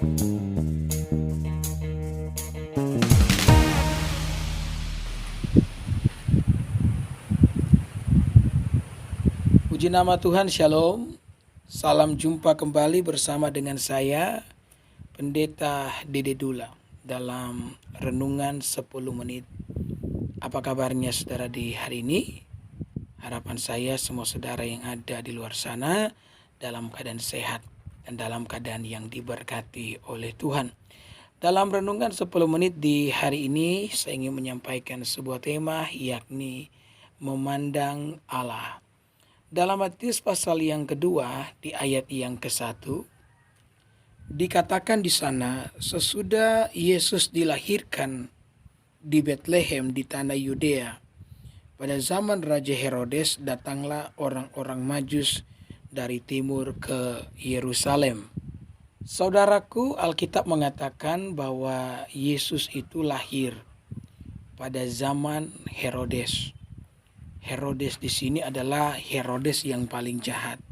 Puji nama Tuhan, Shalom. Salam jumpa kembali bersama dengan saya, Pendeta Dede Dula, dalam Renungan 10 Menit. Apa kabarnya saudara di hari ini? Harapan saya semua saudara yang ada di luar sana dalam keadaan sehat dan dalam keadaan yang diberkati oleh Tuhan. Dalam Renungan 10 Menit di hari ini, saya ingin menyampaikan sebuah tema, yakni memandang Allah. Dalam Matius pasal yang kedua di ayat yang ke-1 dikatakan di sana, sesudah Yesus dilahirkan di Betlehem di tanah Yudea, pada zaman Raja Herodes datanglah orang-orang Majus dari timur ke Yerusalem. Saudaraku, Alkitab mengatakan bahwa Yesus itu lahir pada zaman Herodes. Herodes di sini adalah Herodes yang paling jahat.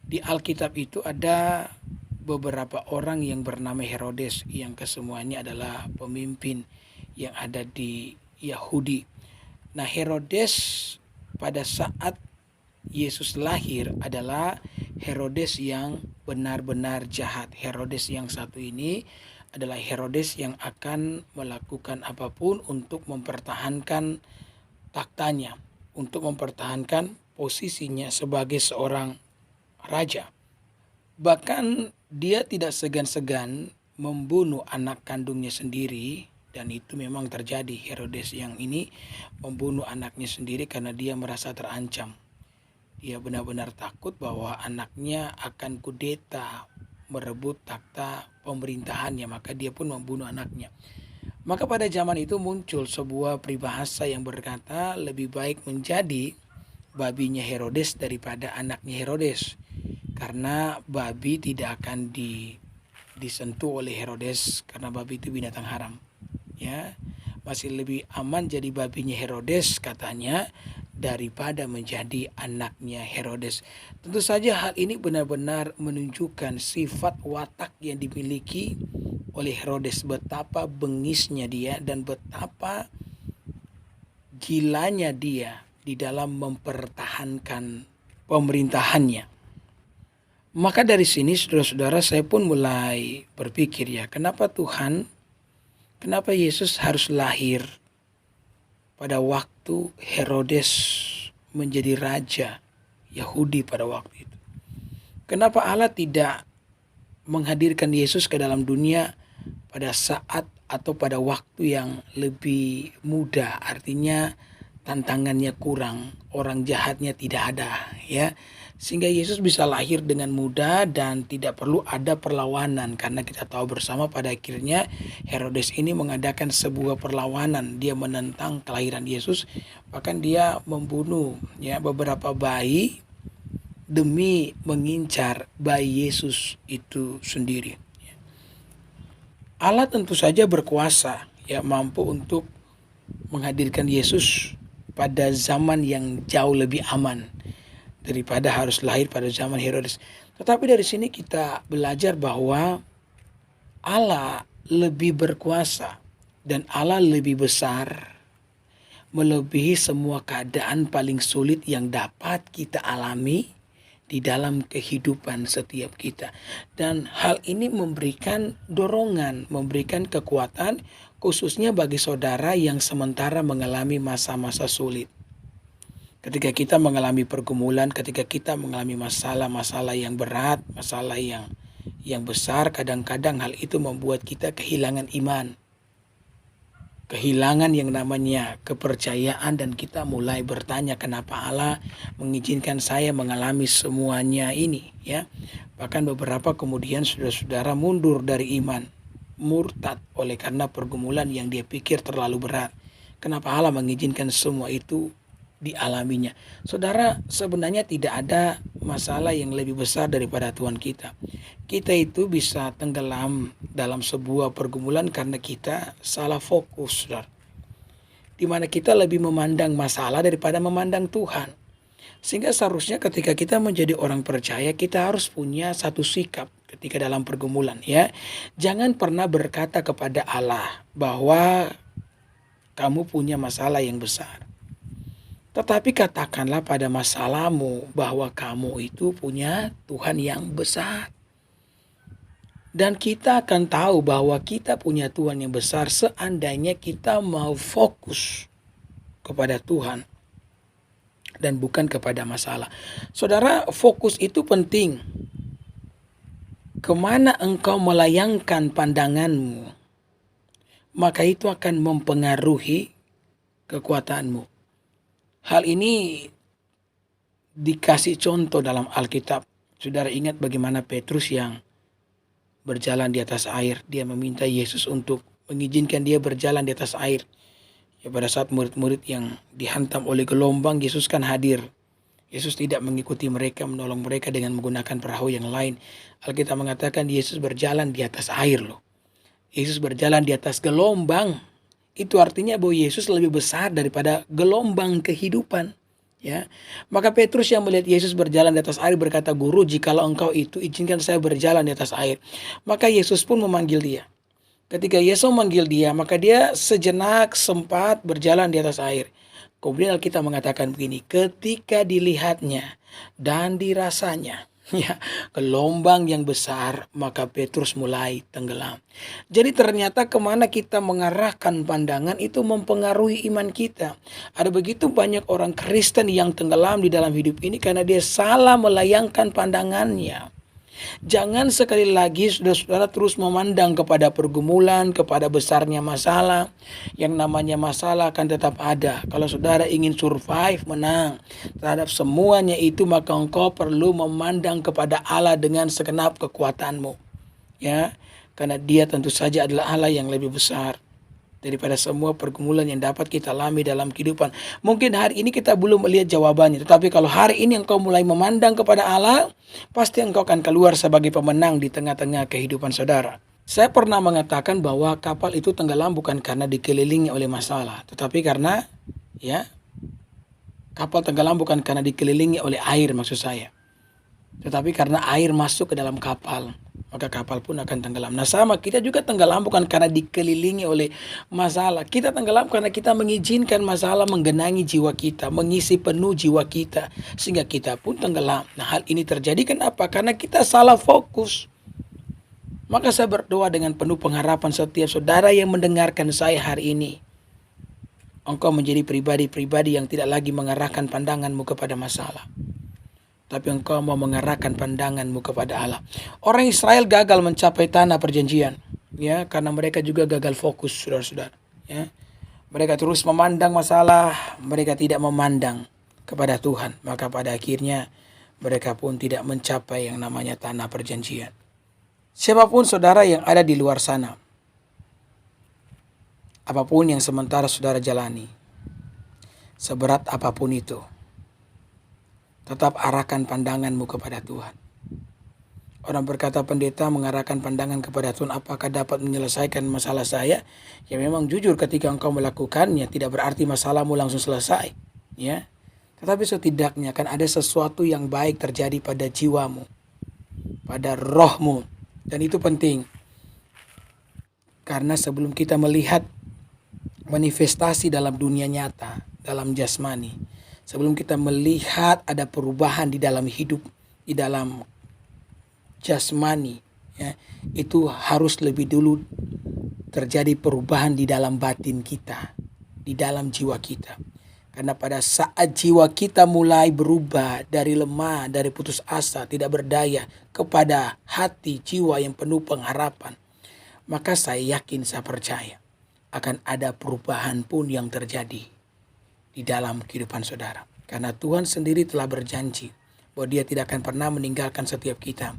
Di Alkitab itu ada beberapa orang yang bernama Herodes yang kesemuanya adalah pemimpin yang ada di Yahudi. Nah, Herodes pada saat Yesus lahir adalah Herodes yang benar-benar jahat. Herodes yang satu ini adalah Herodes yang akan melakukan apapun untuk mempertahankan taktanya, untuk mempertahankan posisinya sebagai seorang raja. Bahkan dia tidak segan-segan membunuh anak kandungnya sendiri, dan itu memang terjadi. Herodes yang ini membunuh anaknya sendiri karena dia merasa terancam. Dia benar-benar takut bahwa anaknya akan kudeta, merebut takhta pemerintahannya, maka dia pun membunuh anaknya. Maka pada zaman itu muncul sebuah peribahasa yang berkata, lebih baik menjadi babinya Herodes daripada anaknya Herodes. Karena babi tidak akan disentuh oleh Herodes, karena babi itu binatang haram. Ya, masih lebih aman jadi babinya Herodes katanya daripada menjadi anaknya Herodes. Tentu saja hal ini benar-benar menunjukkan sifat watak yang dimiliki oleh Herodes, betapa bengisnya dia dan betapa gilanya dia di dalam mempertahankan pemerintahannya. Maka dari sini saudara-saudara, saya pun mulai berpikir, ya, kenapa Yesus harus lahir pada waktu Herodes menjadi raja Yahudi pada waktu itu? Kenapa Allah tidak menghadirkan Yesus ke dalam dunia pada saat atau pada waktu yang lebih muda, artinya tantangannya kurang, orang jahatnya tidak ada, ya, sehingga Yesus bisa lahir dengan mudah dan tidak perlu ada perlawanan, karena kita tahu bersama pada akhirnya Herodes ini mengadakan sebuah perlawanan. Dia menentang kelahiran Yesus, bahkan dia membunuh, ya, beberapa bayi demi mengincar bayi Yesus itu sendiri. Allah tentu saja berkuasa, ya, mampu untuk menghadirkan Yesus pada zaman yang jauh lebih aman daripada harus lahir pada zaman Herodes. Tetapi dari sini kita belajar bahwa Allah lebih berkuasa dan Allah lebih besar, melebihi semua keadaan paling sulit yang dapat kita alami di dalam kehidupan setiap kita. Dan hal ini memberikan dorongan, memberikan kekuatan, khususnya bagi saudara yang sementara mengalami masa-masa sulit. Ketika kita mengalami pergumulan, ketika kita mengalami masalah-masalah yang berat, masalah yang besar, kadang-kadang hal itu membuat kita kehilangan iman, kehilangan yang namanya kepercayaan, dan kita mulai bertanya, kenapa Allah mengizinkan saya mengalami semuanya ini, ya. Bahkan beberapa kemudian saudara-saudara mundur dari iman, murtad oleh karena pergumulan yang dia pikir terlalu berat. Kenapa Allah mengizinkan semua itu dialaminya? Saudara, sebenarnya tidak ada masalah yang lebih besar daripada Tuhan kita. Kita itu bisa tenggelam dalam sebuah pergumulan karena kita salah fokus, saudara. Di mana kita lebih memandang masalah daripada memandang Tuhan. Sehingga seharusnya ketika kita menjadi orang percaya, kita harus punya satu sikap ketika dalam pergumulan, ya. Jangan pernah berkata kepada Allah bahwa kamu punya masalah yang besar. Tetapi katakanlah pada masalahmu bahwa kamu itu punya Tuhan yang besar. Dan kita akan tahu bahwa kita punya Tuhan yang besar seandainya kita mau fokus kepada Tuhan dan bukan kepada masalah. Saudara, fokus itu penting. Kemana engkau melayangkan pandanganmu, maka itu akan mempengaruhi kekuatanmu. Hal ini dikasih contoh dalam Alkitab. Saudara ingat bagaimana Petrus yang berjalan di atas air. Dia meminta Yesus untuk mengizinkan dia berjalan di atas air. Ya, pada saat murid-murid yang dihantam oleh gelombang, Yesus kan hadir. Yesus tidak mengikuti mereka, menolong mereka dengan menggunakan perahu yang lain. Alkitab mengatakan Yesus berjalan di atas air loh. Yesus berjalan di atas gelombang. Itu artinya bahwa Yesus lebih besar daripada gelombang kehidupan. Ya, maka Petrus yang melihat Yesus berjalan di atas air berkata, "Guru, jikalau engkau itu, izinkan saya berjalan di atas air." Maka Yesus pun memanggil dia. Ketika Yesus memanggil dia, maka dia sejenak sempat berjalan di atas air. Kemudian Alkitab mengatakan begini, ketika dilihatnya dan dirasanya, ya, gelombang yang besar, maka Petrus mulai tenggelam. Jadi ternyata kemana kita mengarahkan pandangan itu mempengaruhi iman kita. Ada begitu banyak orang Kristen yang tenggelam di dalam hidup ini karena dia salah melayangkan pandangannya. Jangan sekali lagi saudara-saudara terus memandang kepada pergumulan, kepada besarnya masalah. Yang namanya masalah akan tetap ada. Kalau saudara ingin survive, menang terhadap semuanya itu, maka engkau perlu memandang kepada Allah dengan segenap kekuatanmu. Ya, karena Dia tentu saja adalah Allah yang lebih besar daripada semua pergumulan yang dapat kita alami dalam kehidupan. Mungkin hari ini kita belum melihat jawabannya, tetapi kalau hari ini engkau mulai memandang kepada Allah, pasti engkau akan keluar sebagai pemenang di tengah-tengah kehidupan saudara. Saya pernah mengatakan bahwa kapal itu tenggelam bukan karena dikelilingi oleh masalah, tetapi karena kapal tenggelam bukan karena dikelilingi oleh air maksud saya, tetapi karena air masuk ke dalam kapal, maka kapal pun akan tenggelam. Nah sama, kita juga tenggelam bukan karena dikelilingi oleh masalah. Kita tenggelam karena kita mengizinkan masalah menggenangi jiwa kita, mengisi penuh jiwa kita, sehingga kita pun tenggelam. Nah hal ini terjadi kenapa? Karena kita salah fokus. Maka saya berdoa dengan penuh pengharapan setiap saudara yang mendengarkan saya hari ini. Engkau menjadi pribadi-pribadi yang tidak lagi mengarahkan pandanganmu kepada masalah, tapi engkau mau mengarahkan pandanganmu kepada Allah. Orang Israel gagal mencapai tanah perjanjian, ya, karena mereka juga gagal fokus, saudara-saudara. Ya, mereka terus memandang masalah, mereka tidak memandang kepada Tuhan. Maka pada akhirnya mereka pun tidak mencapai yang namanya tanah perjanjian. Siapapun saudara yang ada di luar sana, apapun yang sementara saudara jalani, seberat apapun itu, tetap arahkan pandanganmu kepada Tuhan. Orang berkata, pendeta mengarahkan pandangan kepada Tuhan, apakah dapat menyelesaikan masalah saya? Ya memang jujur ketika engkau melakukannya tidak berarti masalahmu langsung selesai. Ya, tetapi setidaknya akan ada sesuatu yang baik terjadi pada jiwamu, pada rohmu. Dan itu penting. Karena sebelum kita melihat manifestasi dalam dunia nyata, dalam jasmani, sebelum kita melihat ada perubahan di dalam hidup, di dalam jasmani, ya, itu harus lebih dulu terjadi perubahan di dalam batin kita, di dalam jiwa kita. Karena pada saat jiwa kita mulai berubah dari lemah, dari putus asa, tidak berdaya, kepada hati jiwa yang penuh pengharapan, maka saya yakin, saya percaya akan ada perubahan pun yang terjadi di dalam kehidupan saudara. Karena Tuhan sendiri telah berjanji bahwa Dia tidak akan pernah meninggalkan setiap kita.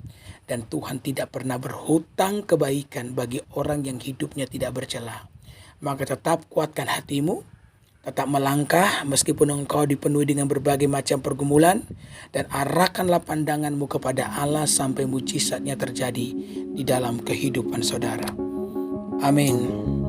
Dan Tuhan tidak pernah berhutang kebaikan bagi orang yang hidupnya tidak bercela. Maka tetap kuatkan hatimu, tetap melangkah meskipun engkau dipenuhi dengan berbagai macam pergumulan. Dan arahkanlah pandanganmu kepada Allah sampai mujizatnya terjadi di dalam kehidupan saudara. Amin.